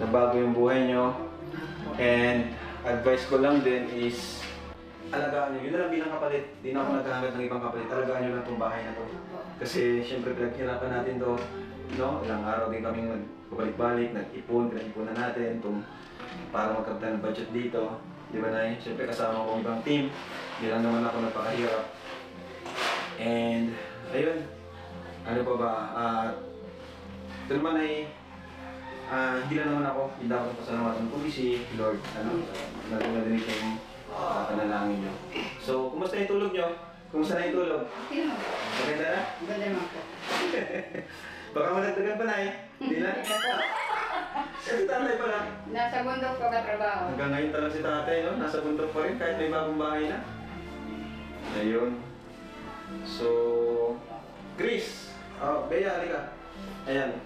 nabago yung buhay nyo. And advice ko lang din is alagaan nyo. Yun na lang bilang kapalit. Di na ako naghahangat ng ibang kapalit. Alagaan nyo lang itong bahay na to. Kasi syempre pinaghirapan natin to. No? Ilang araw din kaming nagbalik-balik, nag-ipon, pinag-ipunan natin para magkaroon tayo ng budget dito. Di ba, Nay? Syempre kasama ko ibang team. Hindi lang naman ako nagpakahirap. And ayun. Ano pa ba? Ito naman ay hindi lang naman ako. Hindi ako pasalamatan po si Lord. Narinig yung panalangin nyo. So, kumusta yung tulog nyo? Kumusta na yung tulog? Okay naman. Maganda na? Maganda naman po. Baka malagdagan pa na eh. Hindi na? Si tatay pala. Nasa bundok po katrabaho. Hanggang ngayon talaga si tatay, no? Nasa bundok pa rin kahit may bagong bahay na. Ayun. So, Chris. Bea, halika. Ayan.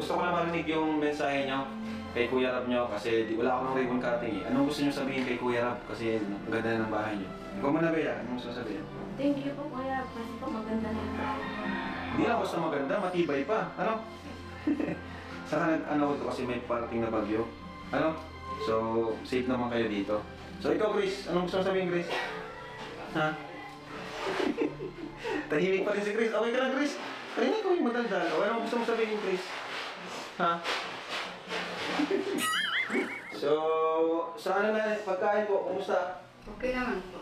Gusto ko na marinig yung mensahe nyo kay Kuya Rab nyo kasi wala ako ng ribbon cutting eh. Anong gusto nyo sabihin kay Kuya Rab kasi ang ganda ng bahay nyo? Ikaw muna, Bea. Anong gusto sabihin? Thank you po, Kuya. Kasi po maganda na yung bahay. Hindi lang basta maganda, matibay pa. Ano? Saka ano ito kasi may parating na bagyo. Ano? So, safe naman kayo dito. So, ikaw, Chris. Anong gusto mo sabihin, Chris? Ha? Tahimik pa rin si Chris. Okay ka lang, Chris. Parinig ko yung madaldal. O, anong gusto mo sabihin, Chris? Ha? So, sa ano na, pagkain po, kumusta? Okay naman po.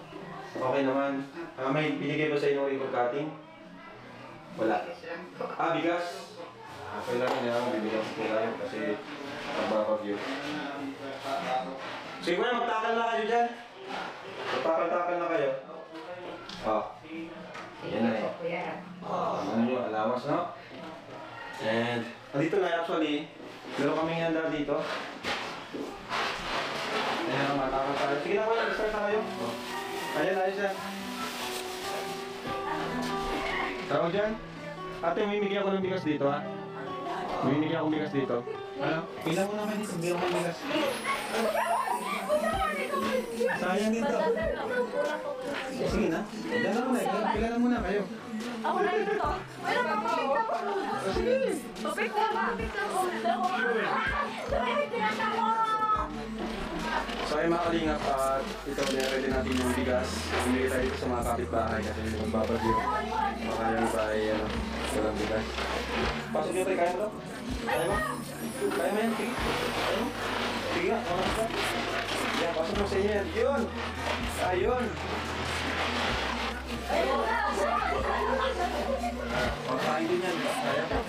Okay naman. May binigay ba sa inyo ribbon cutting? Wala. Yes lang po. Bigas? Okay lang yun, ako bibigyan ko kayo kasi nagbabagyo. Sige kuya, magtakal na kayo dyan. Magtakal-takal na kayo. Yan na eh. Kuya. Ano nyo, alawas no? And, dito na actually, meron kaming handa dito. Ayan, matakal tayo. Sige na kuya, start na kayo. Ayan, ayos yan. Tawag dyan. Ate, mimigyan ko ng bigas dito ha. Mimigyan ako ng bigas dito. Ano? Pila mo naman dito, bigyan ko ng bigas. Sayang dito. Sige na. Dala mo na eh. Pila na muna kayo. Ako na yun ito. Meron pa papik na po. Sige. Papik na ba? Papik na po. Papik na po. So ay mga kalingap at ito nire-ready natin yung bigas. Bumili tayo dito sa mga kapitbahay kasi magbabagyo. Baka yung iba ay walang bigas. Pasok nyo tayo, kaya mo to? Kaya mo? Kaya mo yan? Sige. Kaya mo? Sige nga, mga ka. Yan, pasok mo sa inyo yan. Yun! Ayun! Pagkain din yan. Kaya mo?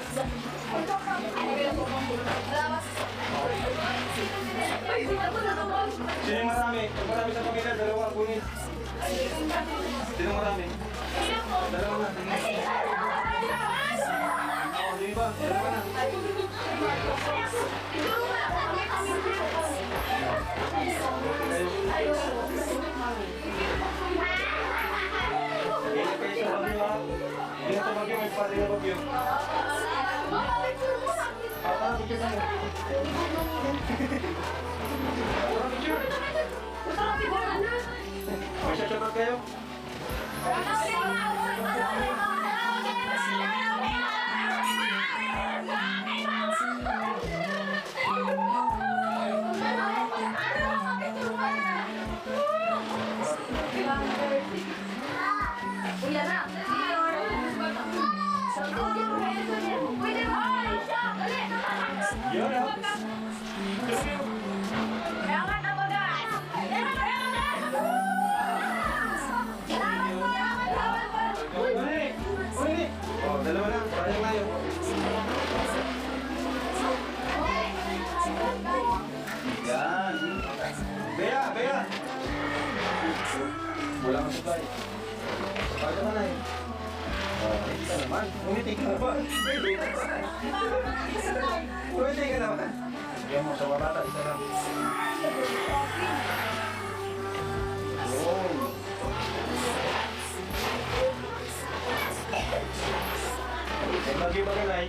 Sino yung marami? Pag marami sa pamilya, dalawa, kunin. Sino marami? Dalawa na. Di ba? Dalawa na. Ingat kayo sa bagyo ha. Ingat sa bagyo, may pati na bagyo. Picture na mo. May shoutout kayo? Kuya na. Pwede mo. Yun ha. Oh, dalawa na. Parang na yun. Yan. Bea, Bea. Wala kang supply. Pakita ka na eh. Hindi ka naman. Umiti ka naman. Umiti ka naman. Bigyan mo sa warata, isa lang. Yun. May bagay ba ka, Nay?